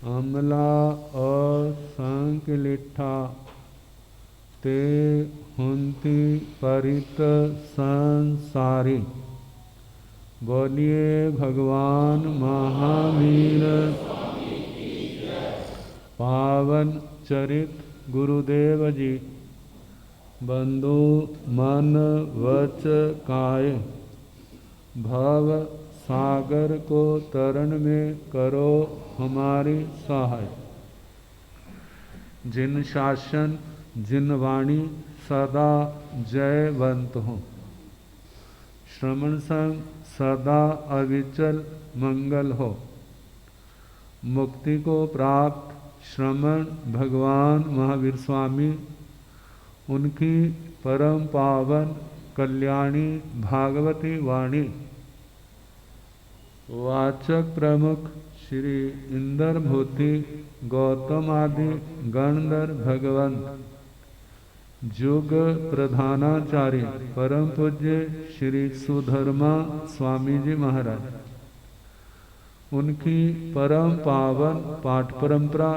अमला और संकलिठा ते हुंती परित संसारी। बोलिए भगवान महावीर पावन चरित गुरुदेव जी। बंधु मन वच काय भव सागर को तरण में करो हमारी सहाय। जिन शासन जिन वाणी सदा जयवंत हो। श्रवण संग सदा अविचल मंगल हो। मुक्ति को प्राप्त श्रमण भगवान महावीर स्वामी उनकी परम पावन कल्याणी भागवती वाणी वाचक प्रमुख श्री इंद्रभूति गौतम आदि गणधर भगवंत जुग प्रधानाचार्य परम पूज्य श्री सुधर्मा स्वामी जी महाराज उनकी परम पावन पाठ परंपरा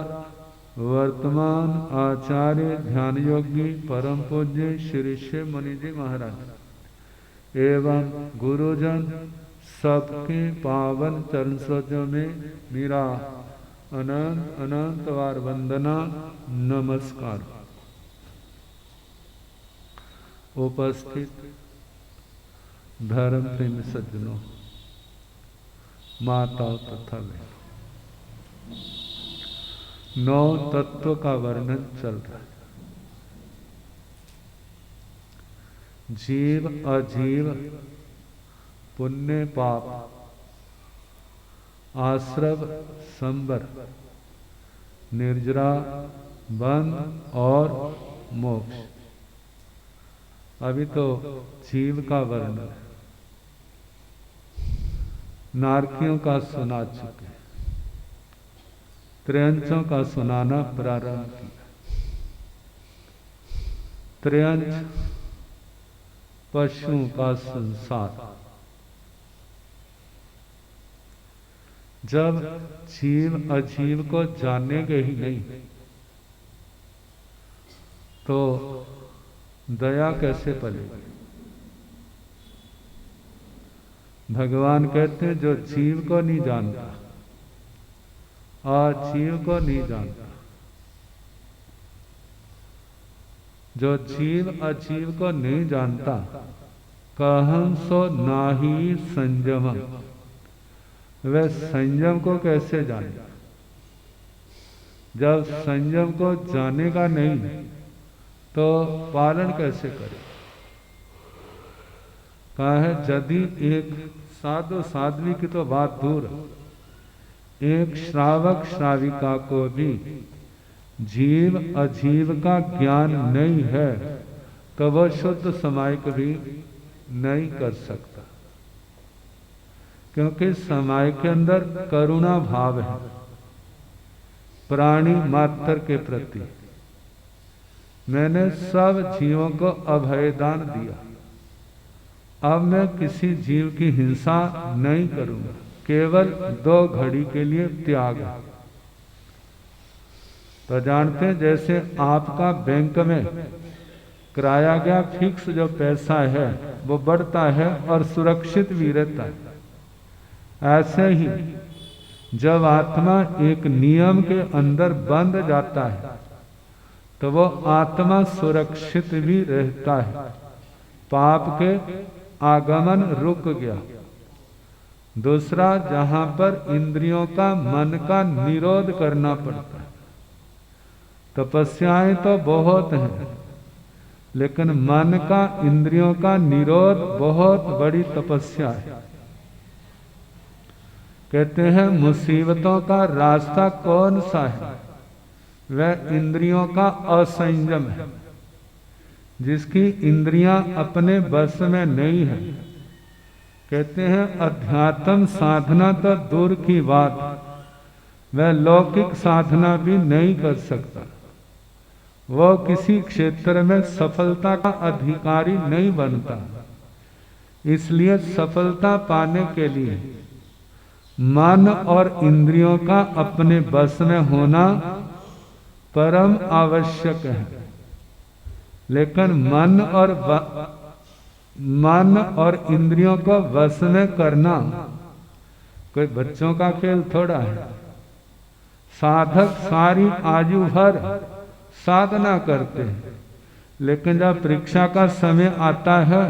वर्तमान आचार्य ध्यान योगी परम पूज्य श्री शिव मुनि जी महाराज एवं गुरुजन सबके पावन चरण सरोजों में मेरा अनंत अनंत बार वंदना नमस्कार। उपस्थित धर्म प्रेमी सज्जनों, माताओं तथा बहनों, 9 तत्व का वर्णन चल रहा है। जीव अजीव, पुण्य पाप, आश्रव संबर, निर्जरा बंध और मोक्ष। अभी तो जीव का वर्णन नारकियों का सुना चुके, त्रयंचों का सुनाना प्रारंभ किया। त्रयंच पशुओं का संसार। जब जीव अजीव को जानेंगे ही नहीं तो दया कैसे पलेगी। भगवान कहते हैं जो जीव को नहीं जानता और जीव को नहीं जानता, जो जीव अजीव को नहीं जानता, कहं सो नाही संयम, वह संयम को कैसे जाने। जब संयम को जानेगा नहीं तो पालन कैसे करे। कहा है यदि एक साधु साध्वी की तो बात दूर, एक श्रावक श्राविका को भी जीव अजीव का ज्ञान नहीं है तो वह शुद्ध समायिक भी नहीं कर सकता, क्योंकि समायिक के अंदर करुणा भाव है प्राणी मात्र के प्रति। मैंने सब जीवों को अभयदान दिया, अब मैं किसी जीव की हिंसा नहीं करूंगा, केवल 2 घड़ी के लिए त्याग। तो जानते हैं जैसे आपका बैंक में कराया गया फिक्स जो पैसा है वो बढ़ता है और सुरक्षित भी रहता है, ऐसे ही जब आत्मा एक नियम के अंदर बंध जाता है तो वो आत्मा सुरक्षित भी रहता है। पाप के आगमन रुक गया। दूसरा, जहां पर इंद्रियों का मन का निरोध करना पड़ता है। तपस्याएं तो बहुत हैं, लेकिन मन का इंद्रियों का निरोध बहुत बड़ी तपस्या है। कहते हैं मुसीबतों का रास्ता कौन सा है, वह इंद्रियों का असंयम है। जिसकी इंद्रियां अपने बस में नहीं है, कहते हैं अध्यात्म साधना तो दूर की बात, वह लौकिक साधना भी नहीं कर सकता। वह किसी क्षेत्र में सफलता का अधिकारी नहीं बनता। इसलिए सफलता पाने के लिए मन और इंद्रियों का अपने बस में होना परम आवश्यक है, लेकिन मन और इंद्रियों को वश में करना कोई बच्चों का खेल थोड़ा है। साधक सारी आयु भर साधना करते हैं, लेकिन जब परीक्षा का समय आता है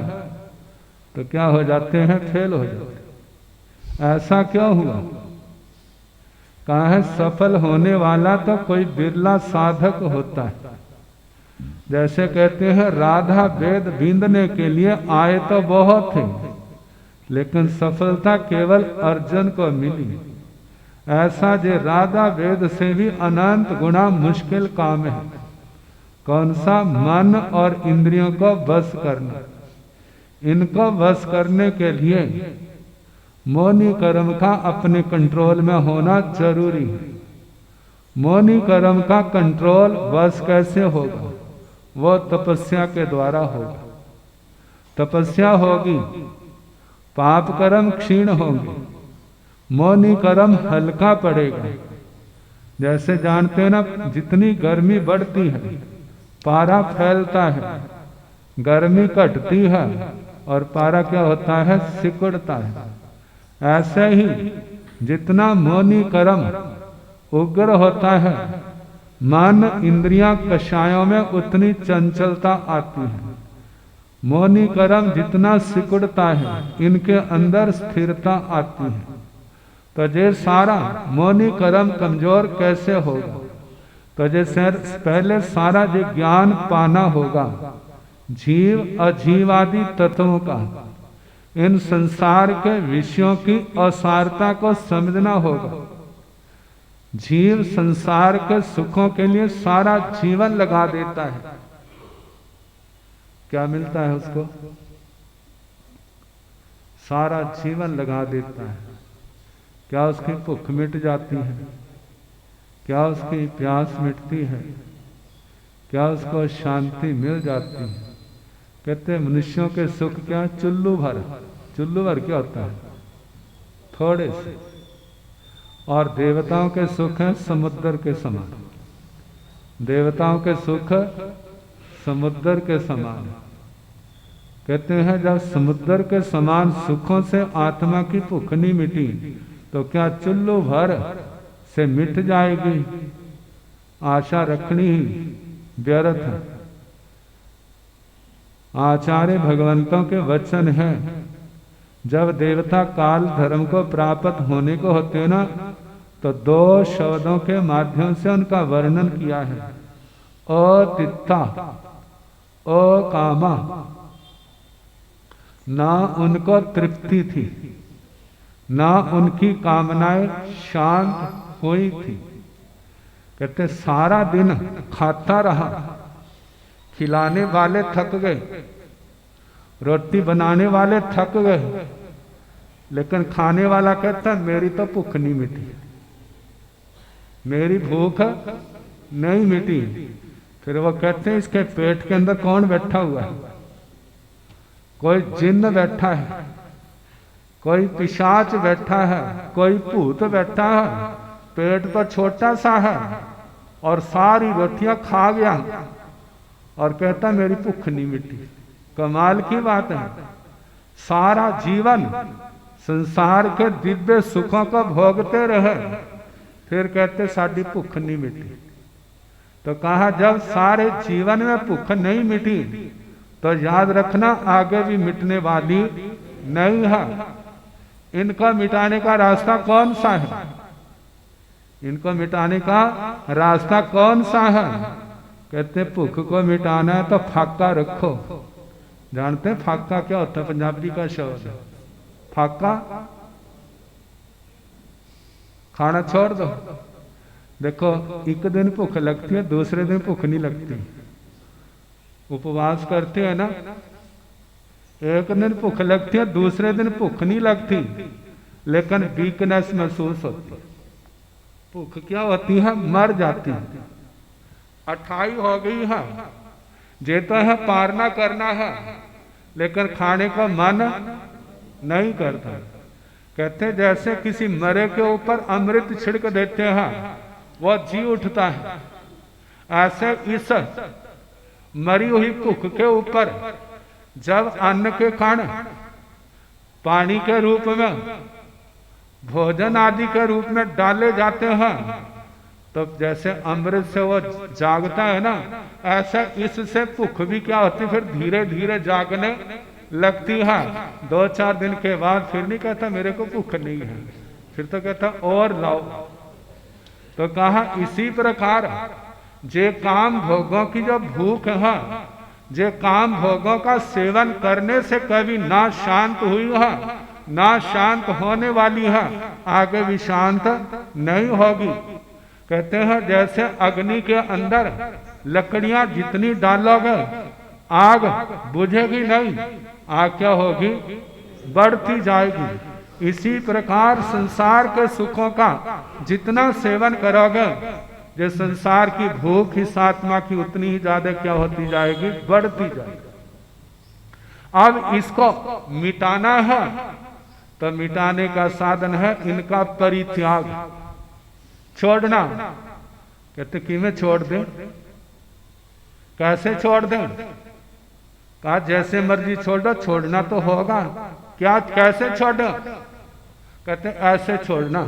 तो क्या हो जाते हैं? फेल हो जाते हैं। ऐसा क्यों हुआ? कहा है सफल होने वाला तो कोई बिरला साधक होता है। जैसे कहते हैं राधा वेद बींदने के लिए आए तो बहुत थे, लेकिन सफलता केवल अर्जुन को मिली। ऐसा जे राधा वेद से भी अनंत गुना मुश्किल काम है। कौन सा? मन और इंद्रियों को वश करना। इनको वश करने के लिए मौनी कर्म का अपने कंट्रोल में होना जरूरी है। मौनी कर्म का कंट्रोल वश कैसे होगा? वो तपस्या के द्वारा होगा। तपस्या होगी, पाप कर्म क्षीण होंगे, मौनी कर्म हल्का पड़ेगा। जैसे जानते हैं ना, जितनी गर्मी बढ़ती है पारा फैलता है, गर्मी घटती है और पारा क्या होता है? सिकुड़ता है। ऐसे ही जितना मौनी कर्म उग्र होता है, मन इंद्रियां कषायों में उतनी चंचलता आती है। मौनी कर्म जितना सिकुड़ता है, इनके अंदर स्थिरता आती है। तो ये सारा मौनी कर्म कमजोर कैसे होगा? तो जैसे पहले सारा ये ज्ञान पाना होगा जीव अजीवादि तत्वों का। इन संसार के विषयों की असारता को समझना होगा। जीव संसार के सुखों के लिए सारा जीवन लगा देता है, क्या मिलता है उसको? सारा जीवन लगा देता है। क्या उसकी भूख मिट जाती है? क्या उसकी प्यास मिटती है? क्या उसको शांति मिल जाती है? कहते हैं मनुष्यों के सुख क्या? चुल्लू भर। चुल्लू भर क्या होता है? थोड़े से। और देवताओं के सुख है समुद्र के समान। देवताओं के सुख समुद्र के समान। कहते हैं जब समुद्र के समान सुखों से आत्मा की भूख नहीं मिटी तो क्या चुल्लू भर से मिट जाएगी? आशा रखनी ही व्यर्थ है। आचार्य भगवंतों के वचन है, जब देवता काल धर्म को प्राप्त होने को होते ना, तो दो शब्दों के माध्यम से उनका वर्णन किया है। अतित्था, अकामा। ना उनको तृप्ति थी, ना उनकी कामनाएं शांत हुई थी। कहते सारा दिन खाता रहा, खिलाने वाले थक गए, रोटी बनाने वाले थक गए, लेकिन खाने वाला कहता मेरी तो भूख नहीं मिटी, मेरी भूख नहीं मिटी। फिर वो कहते हैं इसके पेट के अंदर कौन बैठा हुआ है? कोई जिन्न बैठा है, कोई पिशाच बैठा है, कोई भूत बैठा है। पेट तो छोटा सा है और सारी रोटियां खा गया और कहता मेरी भूख नहीं मिटी। कमाल की बात है। सारा जीवन संसार के दिव्य सुखों को भोगते रहे, फिर कहते साडी भूख नहीं मिटी। तो कहा जब सारे जीवन में भूख नहीं मिटी तो याद रखना आगे भी मिटने वाली नहीं है। इनको मिटाने का रास्ता कौन सा है? इनको मिटाने का रास्ता कौन सा है? कहते भूख को मिटाना है तो फाका रखो। जानते हैं फाका क्या होता है? पंजाबी का शब्द है फाका। खाना छोड़ दो। देखो एक दिन भूख लगती है, दूसरे दिन भूख नहीं लगती। उपवास करते हैं ना, एक दिन भूख लगती है, दूसरे दिन भूख नहीं लगती, लेकिन वीकनेस महसूस होती है। भूख क्या होती है? मर जाती है। 28 हो गई है, जे तो है पारना करना है, लेकिन खाने का मन नहीं करता। कहते जैसे किसी मरे के ऊपर अमृत छिड़क देते हैं वह जी उठता है, ऐसे इस मरी हुई भूख के ऊपर जब अन्न के कण पानी के रूप में, भोजन आदि के रूप में डाले जाते हैं, तो जैसे अमृत से वो जागता है ना, ऐसा इससे भूख भी क्या होती, फिर धीरे धीरे जागने लगती है। 2-4 दिन के बाद फिर नहीं कहता मेरे को भूख नहीं है, फिर तो कहता और लाओ। तो कहा इसी प्रकार जे काम भोगों की जो भूख है, जे काम भोगों का सेवन करने से कभी ना शांत हुई है ना शांत होने वाली है, आगे भी शांत नहीं होगी। कहते हैं जैसे अग्नि के अंदर लकड़ियां जितनी डालोगे आग बुझेगी नहीं, आग क्या होगी, बढ़ती जाएगी। इसी प्रकार संसार के सुखों का जितना सेवन करोगे, जो संसार की भूख इस आत्मा की उतनी ही ज्यादा क्या होती जाएगी, बढ़ती जाएगी। अब इसको मिटाना है तो मिटाने का साधन है इनका परित्याग, छोड़ना। कहते कि मैं छोड़ दें, कैसे छोड़ दें? कहा जैसे मर्जी छोड़ दो, छोड़ना तो होगा। क्या कैसे छोड़ो? कहते ऐसे छोड़ना।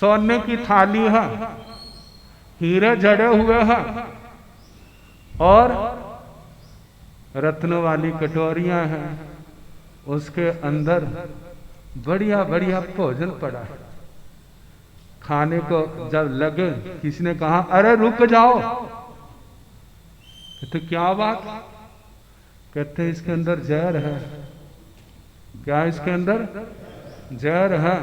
सोने की थाली है, हीरे जड़े हुए हैं और रत्नों वाली कटोरियां हैं, उसके अंदर बढ़िया बढ़िया भोजन पड़ा है। खाने को जब लगे, किसी ने कहा अरे रुक जाओ, कहते क्या बात? कहते इसके अंदर जहर है। क्या इसके अंदर जहर है?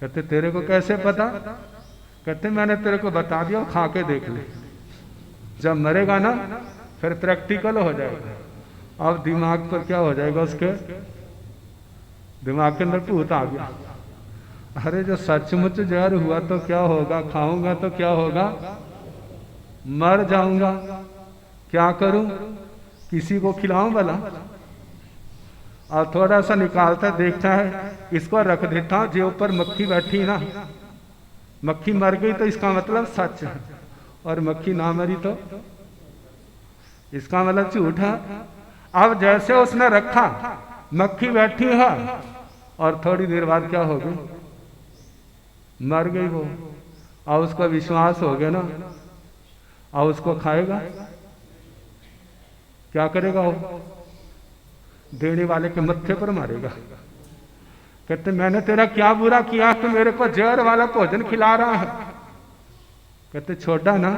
कहते तेरे को कैसे पता? कहते मैंने तेरे को बता दिया, खा के देख ले, जब मरेगा ना फिर प्रैक्टिकल हो जाएगा। अब दिमाग पर क्या हो जाएगा, उसके दिमाग के अंदर भूत आ गया। अरे जो सचमुच जहर हुआ तो क्या होगा, खाऊंगा तो क्या होगा, मर जाऊंगा, क्या करूं, किसी को खिलाऊं भला? और थोड़ा सा निकालता देखता है, इसको रख देता हूं, जो ऊपर मक्खी बैठी ना, मक्खी मर गई तो इसका मतलब सच है, और मक्खी ना मरी तो इसका मतलब झूठ है। अब जैसे उसने रखा, मक्खी बैठी है और थोड़ी देर बाद क्या हो गई, मर गई वो। और उसका विश्वास हो गया ना, और उसको खाएगा, क्या करेगा वो? देने वाले के मत्थे पर मारेगा। कहते मैंने तेरा क्या बुरा किया कि मेरे को जहर वाला भोजन खिला रहा है? कहते छोड़ा ना,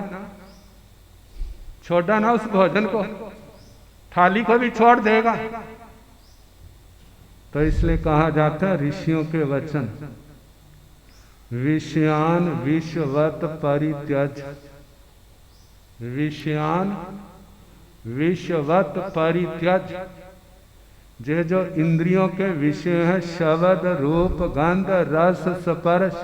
छोड़ा ना उस भोजन को, थाली को भी छोड़ देगा। तो इसलिए कहा जाता है ऋषियों के वचन, विषयान विषवत परित्यज, विषयान विषवत परित्यज। जे जो इंद्रियों के विषय है, शब्द रूप गंध रस स्पर्श,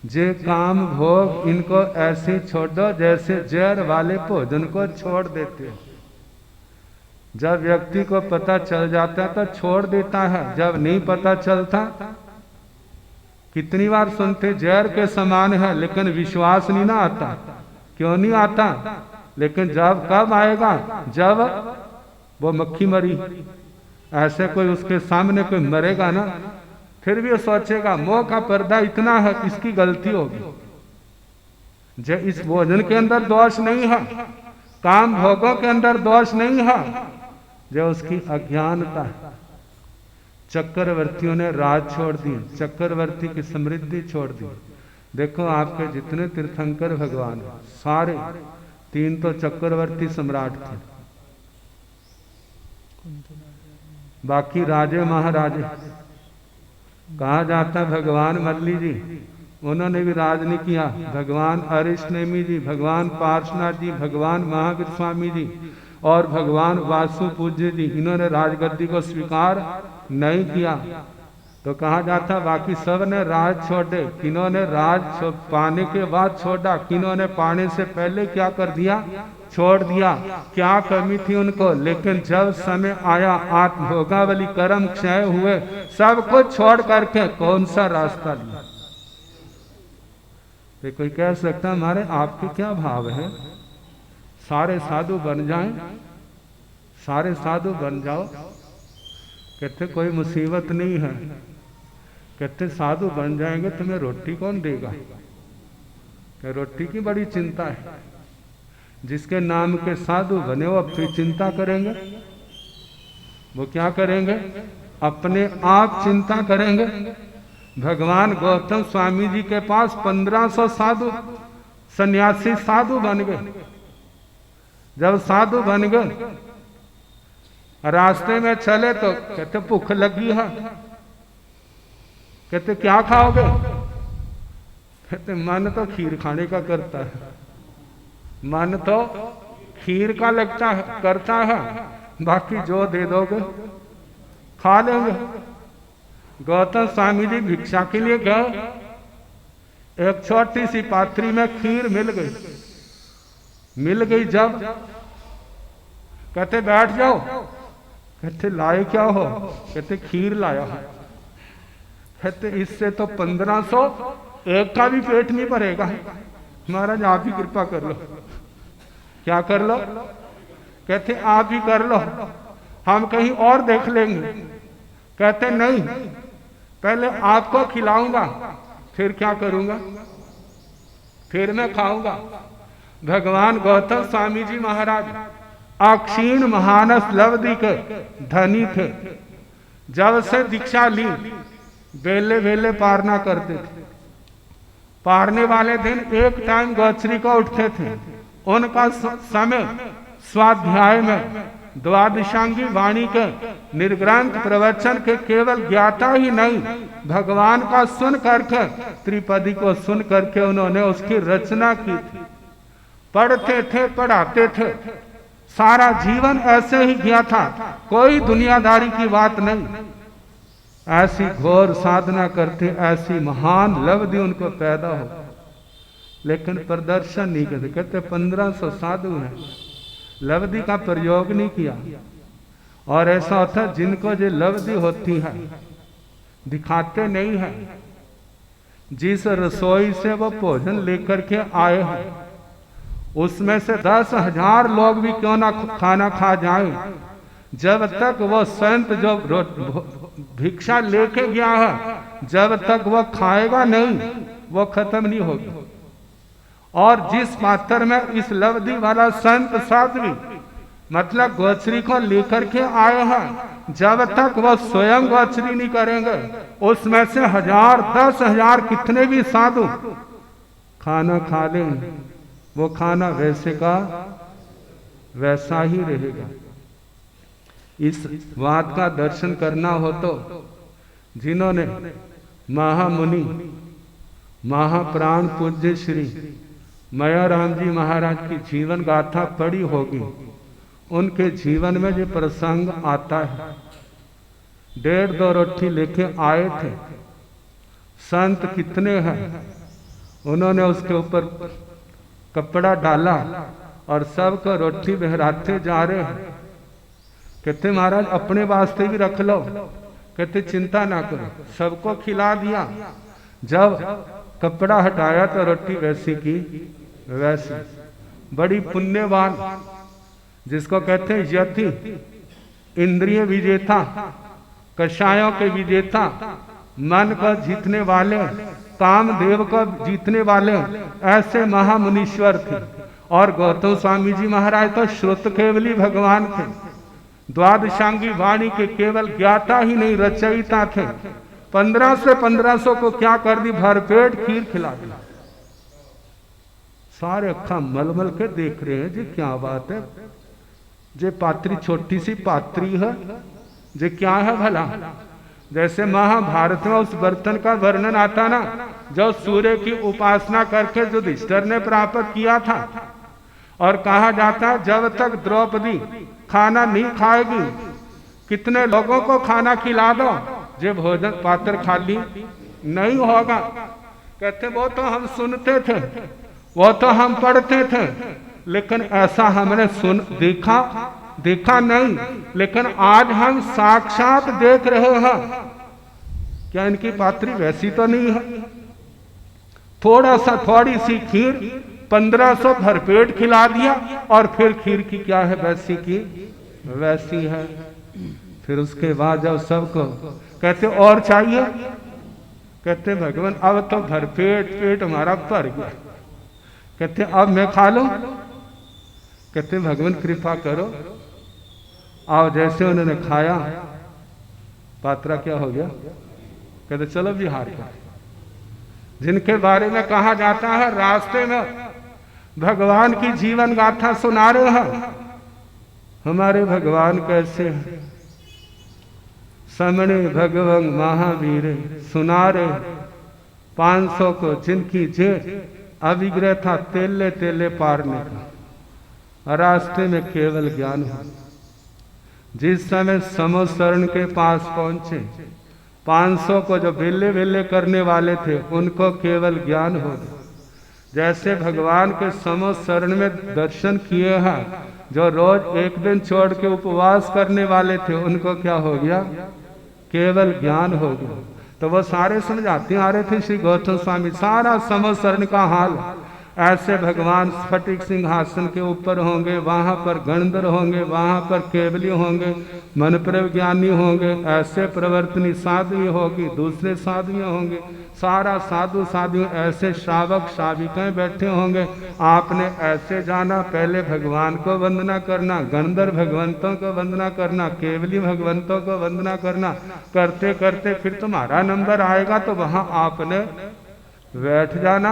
जे काम भोग, इनको ऐसे छोड़ दो जैसे जहर वाले भोजन को छोड़ देते हो। जब व्यक्ति को पता चल जाता है तो छोड़ देता है, जब नहीं पता चलता, कितनी बार सुनते जहर के समान है, लेकिन विश्वास नहीं ना आता। क्यों नहीं आता? लेकिन जब कब आएगा, जब वो मक्खी मरी, ऐसे कोई उसके सामने कोई मरेगा ना, फिर भी वो सोचेगा मोह का पर्दा इतना है, किसकी गलती होगी? जो इस भोजन के अंदर दोष नहीं है, काम भोगों के अंदर दोष नहीं है, जो उसकी अज्ञानता है। चक्रवर्तियों ने राज छोड़ दी, चक्रवर्ती की समृद्धि छोड़ दी। देखो आपके जितने तीर्थंकर भगवान सारे 3 तो चक्रवर्ती सम्राट थे, बाकी राजे महाराजे। कहा जाता भगवान मल्ली जी, उन्होंने भी राज नहीं किया। भगवान अरिष्टनेमी जी, भगवान पार्श्वनाथ जी, भगवान महावीर स्वामी जी और भगवान वासु पूज्य जी, इन्होंने राजगद्दी को स्वीकार नहीं किया। तो कहा जाता बाकी सब ने राज छोड़े। किन्होंने राज पाने के बाद छोड़ा, किन्होंने पाने से पहले क्या कर दिया, छोड़ दिया, क्या कमी थी उनको। लेकिन जब समय आया, आत्मभोगावली कर्म क्षय हुए, सब कुछ छोड़ करके कौन सा रास्ता लिया। तो कोई कह सकता हमारे आपके क्या भाव है, सारे साधु बन जाएं, सारे साधु बन जाओ। कहते कोई मुसीबत नहीं है। कहते साधु बन जाएंगे तुम्हें रोटी कौन देगा। कि रोटी की बड़ी चिंता है। जिसके नाम के साधु बने वो अपनी चिंता करेंगे। वो क्या करेंगे, अपने आप चिंता करेंगे। भगवान गौतम स्वामी जी के पास 1500 साधु सन्यासी साधु बन गए। जब साधु बन गए, रास्ते में चले तो कहते भूख लगी है। कहते क्या खाओगे। कहते मन तो खीर खाने का करता है, मन तो खीर का लगता है करता है, बाकी जो दे दोगे खा लेंगे। गौतम स्वामी जी भिक्षा के लिए गए, एक छोटी सी पात्री में खीर मिल गई। जब कहते बैठ जाओ। कहते लाए क्या हो। कहते खीर लाया है। कहते इससे तो 1500 एक का भी पेट नहीं भरेगा। महाराज आप ही कृपा कर लो। क्या कर लो। कहते आप ही कर लो, हम कहीं और देख लेंगे। कहते नहीं, पहले आपको खिलाऊंगा फिर क्या करूंगा, फिर मैं खाऊंगा। भगवान गौतम स्वामी जी महाराज अक्षीण महानस लवधि के धनी थे। जब से दीक्षा ली बेले बेले पारना करते थे। पारने वाले दिन एक टाइम गौचरी को उठते थे। उनका समय स्वाध्याय में द्वादशांगी वाणी के निर्ग्रंथ प्रवचन के केवल ज्ञाता ही नहीं, भगवान का सुन करके त्रिपदी को सुन करके उन्होंने उसकी रचना की थी। पढ़ते थे, पढ़ाते थे, सारा जीवन ऐसे ही गया था, कोई दुनियादारी की बात नहीं। ऐसी घोर साधना करते, ऐसी महान लब्धि उनको पैदा हो, लेकिन प्रदर्शन नहीं करते। कहते 1500 साधु हैं, लब्धि का प्रयोग नहीं किया। और ऐसा होता जिनको जो लब्धि होती है दिखाते नहीं है। जिस रसोई से वो भोजन लेकर के आए हैं, उसमें से 10,000 लोग भी क्यों ना खाना खा जाए, जब तक वो संत जो भिक्षा लेके गया है, जब तक वो खाएगा नहीं, वो खत्म नहीं होगी। और जिस पात्र में इस लब्धि वाला संत साध्वी मतलब गोचरी को लेकर के आए हैं, जब तक वो स्वयं गोचरी नहीं करेंगे, उसमें से 1000, 10,000 कितने भी साधु खाना खा लें, वो खाना वैसे का वैसा ही रहेगा। इस बात का दर्शन करना हो तो जिन्होंने महामुनि महाप्राण पूज्य श्री मयाराम जी महाराज की जीवन गाथा पढ़ी होगी, उनके जीवन में जो प्रसंग आता है, 1.5-2 रोटी लेके आए थे, संत कितने हैं, उन्होंने उसके ऊपर कपड़ा डाला और सबको रोटी बहराते जा रहे हैं। कहते महाराज अपने वास्ते भी रख लो। कहते चिंता ना करो, सबको खिला दिया। जब कपड़ा हटाया तो रोटी वैसी की वैसी। बड़ी पुण्यवान, जिसको कहते हैं यति, इंद्रिय विजेता, कषायों के विजेता, मन को जीतने वाले, कामदेव को जीतने वाले ऐसे महामुनीश्वर थे। और गौतम स्वामी जी महाराज तो श्रुत केवली भगवान थे, द्वादशांगी वाणी के केवल ज्ञाता ही नहीं रचयिता थे। 15 से 1500 को क्या कर दी, भरपेट खीर खिला दी। सारे अखा मलमल के देख रहे हैं जी क्या बात है, जे पात्री छोटी सी पात्री है, जे क्या है भला। जैसे महाभारत में उस बर्तन का वर्णन आता ना, जो सूर्य की उपासना करके युधिष्ठिर ने प्राप्त किया था। और कहा जाता जब तक द्रौपदी खाना नहीं खाएगी, कितने लोगों को खाना खिला दो, जो भोजन पात्र खाली नहीं होगा। कहते वो तो हम सुनते थे, वो तो हम पढ़ते थे, लेकिन ऐसा हमने देखा नहीं, लेकिन आज हम साक्षात देख रहे हैं। क्या इनकी पात्री वैसी तो नहीं है? थोड़ी सी खीर 1500 भरपेट खिला दिया और फिर खीर की क्या है, वैसी की वैसी है। फिर उसके बाद जब सबको कहते और चाहिए, कहते भगवान अब तो भरपेट पेट हमारा भर गया, कहते अब मैं खा लूं, कहते भगवान कृपा करो। और जैसे उन्होंने खाया, पात्रा क्या हो गया, कहते चलो बिहार का। जिनके बारे में कहा जाता है रास्ते में भगवान की जीवन गाथा सुना रहे हैं, हमारे भगवान कैसे हैं। समणे भगवान महावीर सुनारे 500 को जिनकी जेठ अभिग्रह था तेले तेले पारने का, रास्ते में केवल ज्ञान हो। जिस समय समोसरण के पास पहुंचे, 500 को जो बेले बेले करने वाले थे उनको केवल ज्ञान हो गया। जैसे भगवान के समोसरण में दर्शन किए हैं, जो रोज एक दिन छोड़ के उपवास करने वाले थे उनको क्या हो गया, केवल ज्ञान हो गया। तो वो सारे समझाते आ रहे थे श्री गौतम स्वामी, सारा समोसरण का हाल। ऐसे भगवान स्फटिक सिंहासन के ऊपर होंगे, वहां पर गणधर होंगे, वहां पर केवली होंगे, मन प्रज्ञानी होंगे, ऐसे प्रवर्तनी साध्वी होगी, दूसरे साध्वियां होंगे, सारा साधु साधु ऐसे श्रावक श्राविकाएं बैठे होंगे। आपने ऐसे जाना, पहले भगवान को वंदना करना, गणधर भगवंतों को वंदना करना, केवली भगवंतों को वंदना करना, करते करते फिर तुम्हारा नंबर आएगा तो वहां आपने बैठ जाना।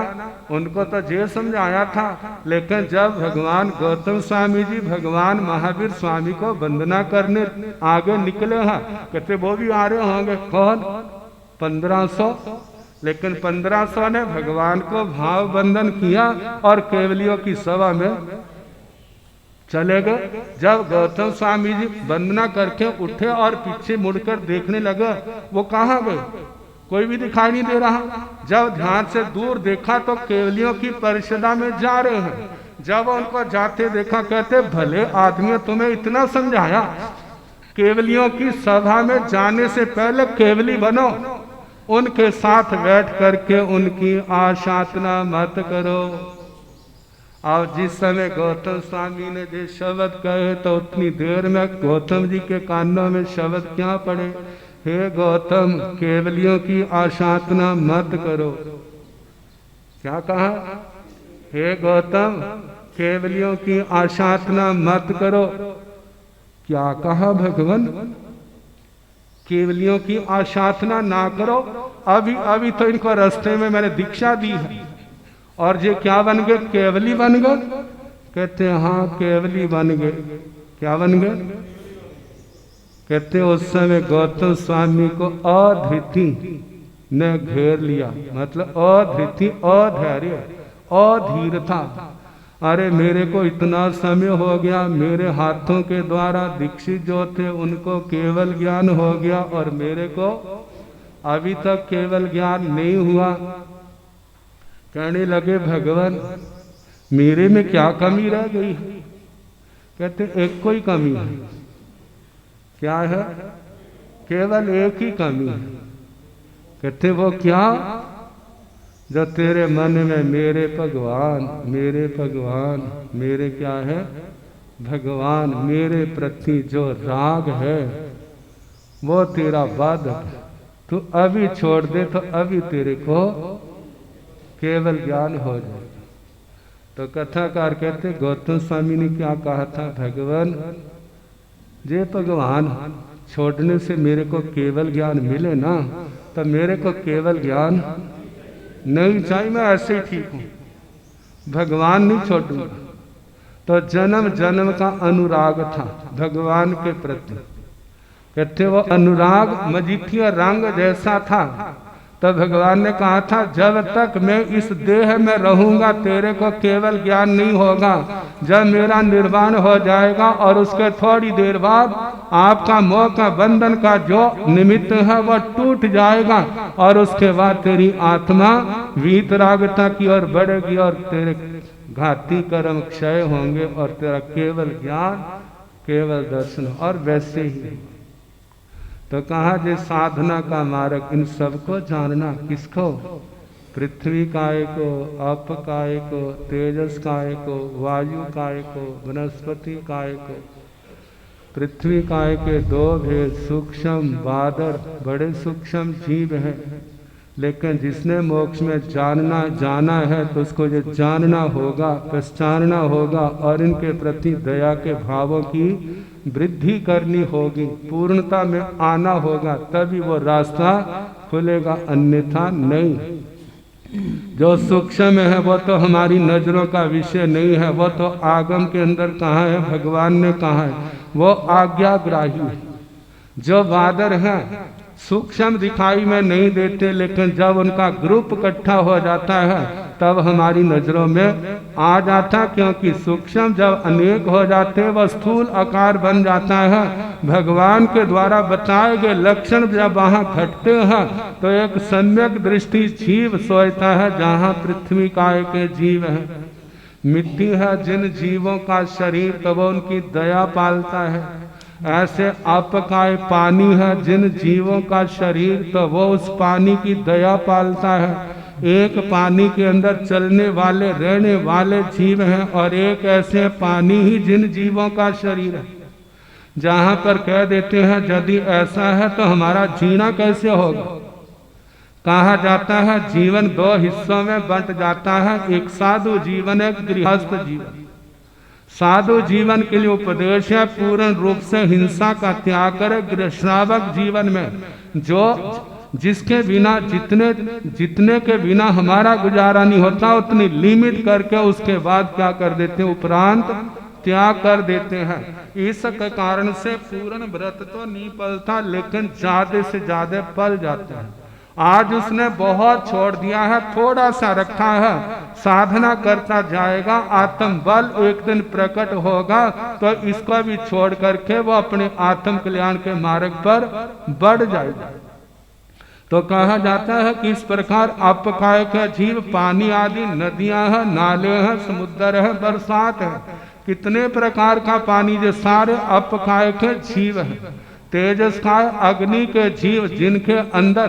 उनको तो ये समझाया था, लेकिन जब भगवान गौतम स्वामी जी भगवान महावीर स्वामी को वंदना करने आगे निकले हैं, कहते वो भी आ रहे होंगे, कौन, 1500। लेकिन 1500 ने भगवान को भाव बंधन किया और केवलियों की सभा में चले गए। जब गौतम स्वामी जी वंदना करके उठे और पीछे मुड़कर देखने लगे, वो कहाँ गए, कोई भी दिखाई नहीं दे रहा। जब ध्यान से दूर देखा तो केवलियों की परिषदा में जा रहे हैं। जब उनको जाते देखा, कहते भले आदमी तुम्हें इतना समझाया, केवलियों की सभा में जाने से पहले केवली बनो, उनके साथ बैठ करके उनकी आशातना मत करो। और जिस समय गौतम स्वामी ने जो शब्द कहे तो उतनी देर में गौतम जी के कानों में शब्द क्या पड़े, हे गौतम केवलियों की आशातना मत करो। क्या कहा, हे गौतम केवलियों की आशातना मत करो। क्या कहा भगवान, केवलियों की आशातना ना करो। अभी तो इनको रास्ते में मैंने दीक्षा दी है, और ये क्या बन गए, केवली बन गए। कहते हाँ केवली बन गए। क्या बन गए, कहते उस समय गौतम स्वामी को अधृति ने घेर लिया, मतलब अधृति, अधैर्य, अधीरता। अरे मेरे को इतना समय हो गया, मेरे हाथों के द्वारा दीक्षित जो थे उनको केवल ज्ञान हो गया और मेरे को अभी तक केवल ज्ञान नहीं हुआ। कहने लगे भगवान मेरे में क्या कमी रह गई है। कहते एक कोई कमी है। क्या है, केवल एक ही कमी है। कहते वो क्या, जो तेरे मन में मेरे भगवान, मेरे भगवान, मेरे क्या है भगवान, मेरे प्रति जो राग है वो तेरा बाधक है। तू अभी छोड़ दे तो अभी तेरे को केवल ज्ञान हो जाएगा। तो कथाकार कहते गौतम स्वामी ने क्या कहा था, भगवान जे भगवान छोड़ने से मेरे को केवल ज्ञान मिले ना, तो मेरे को केवल ज्ञान नहीं चाहिए, मैं ऐसे ही ठीक हूं, भगवान नहीं छोड़ूंगा। तो जन्म जन्म का अनुराग था भगवान के प्रति। कहते वो अनुराग मजीठिया रंग जैसा था। तो भगवान ने कहा था जब तक मैं इस देह में रहूंगा तेरे को केवल ज्ञान नहीं होगा। जब मेरा निर्वाण हो जाएगा और उसके थोड़ी देर बाद आपका मोह का बंधन का जो निमित्त है वह टूट जाएगा और उसके बाद तेरी आत्मा वीतरागता की ओर बढ़ेगी और तेरे घाती कर्म क्षय होंगे और तेरा केवल ज्ञान केवल दर्शन। और वैसे ही तो कहा जे साधना का मार्ग इन सबको जानना, किसको? पृथ्वी काय को, अप काय को, तेजस काय को, वायु काय को, वनस्पति काय को। पृथ्वी काय के दो भेद, सूक्ष्म बादर बड़े सूक्ष्म जीव हैं, लेकिन जिसने मोक्ष में जाना है तो उसको ये जानना होगा, पहचानना होगा और इनके प्रति दया के भावों की वृद्धि करनी होगी, पूर्णता में आना होगा, तभी वो रास्ता खुलेगा, अन्यथा नहीं। जो सूक्ष्म है वो तो हमारी नजरों का विषय नहीं है, वो तो आगम के अंदर कहाँ है, भगवान ने कहा है, वो आज्ञाग्राही है। जो बादर है सूक्ष्म दिखाई में नहीं देते, लेकिन जब उनका ग्रुप इकट्ठा हो जाता है तब हमारी नजरों में आ जाता, क्योंकि सूक्ष्म जब अनेक हो जाते वह स्थूल आकार बन जाता है। भगवान के द्वारा बताए गए लक्षण जब वहाँ घटते हैं तो एक सम्यक दृष्टि जीव सोचता है, जहाँ पृथ्वी काय के जीव है, मिट्टी है जिन जीवों का शरीर, तो वो उनकी दया पालता है। ऐसे आपकाय पानी है जिन जीवों का शरीर, तो वो उस पानी की दया पालता है। एक पानी के अंदर चलने वाले रहने वाले जीव हैं और एक ऐसे पानी ही जिन जीवों का शरीर है, जहाँ पर कह देते हैं यदि ऐसा है तो हमारा जीना कैसे होगा। कहा जाता है जीवन दो हिस्सों में बंट जाता है, एक साधु जीवन, एक गृहस्थ जीवन। साधु जीवन के लिए उपदेश है पूर्ण रूप से हिंसा का त्याग करे। श्रावक जीवन में जो जिसके बिना जितने के बिना हमारा गुजारा नहीं होता, उतनी लिमिट करके उसके बाद क्या कर देते हैं, उपरांत त्याग कर देते हैं। इस कारण से पूर्ण व्रत तो नहीं पलता, लेकिन ज्यादा से ज्यादा पल जाता है। आज उसने बहुत छोड़ दिया है, थोड़ा सा रखा है, साधना करता जाएगा, आत्म बल एक दिन प्रकट होगा तो इसको भी छोड़ करके वो अपने आत्म कल्याण के मार्ग पर बढ़ जाएगा। तो कहा जाता है कि इस प्रकार अपकाय का जीव पानी आदि नदियां हैं, नाले हैं, समुद्र है, बरसात है, कितने प्रकार का पानी, जो सारे अपकाय के जीव है। तेजस का अग्नि के जीव जिनके अंदर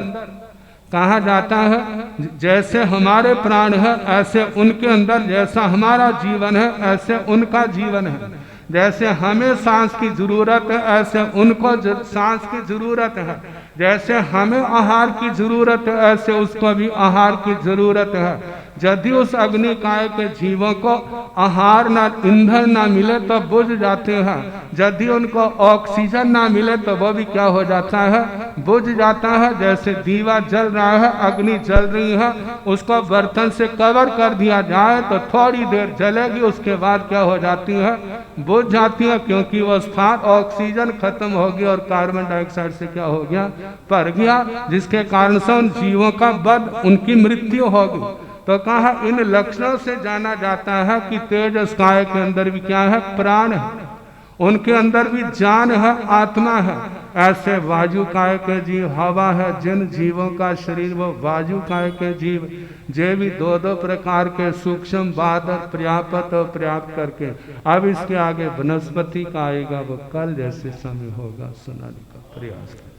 कहा जाता है जैसे हमारे प्राण है ऐसे उनके अंदर, जैसा हमारा जीवन है ऐसे उनका जीवन है। जैसे हमें सांस की जरूरत है ऐसे उनको सांस की जरूरत है। जैसे हमें आहार की जरूरत है ऐसे उसको भी आहार की जरूरत है। यदि उस अग्नि काय के जीवों को आहार ना ईंधन ना मिले तो बुझ जाते हैं। यदि उनको ऑक्सीजन ना मिले तो वो भी क्या हो जाता है, बुझ जाता है। जैसे दीवा जल रहा है, अग्नि जल रही है, उसको बर्तन से कवर कर दिया जाए तो थोड़ी देर जलेगी, उसके बाद क्या हो जाती है, बुझ जाती है, क्योंकि वो स्थान ऑक्सीजन खत्म हो गया और कार्बन डाइऑक्साइड से क्या हो गया, भर गया, जिसके कारण से उन जीवों का बद उनकी मृत्यु होगी। तो कहा इन लक्षणों से जाना जाता है कि तेजस काय के अंदर भी क्या है, प्राण है, उनके अंदर भी जान है, आत्मा है। ऐसे वायु काय के जीव, हवा है जिन जीवों का शरीर, वो वायु काय के जीव, जे भी दो दो प्रकार के सूक्ष्म बादर पर्याप्त और पर्याप्त करके। अब इसके आगे वनस्पति का आएगा, वो कल जैसे समय होगा सुनाने का प्रयास करें।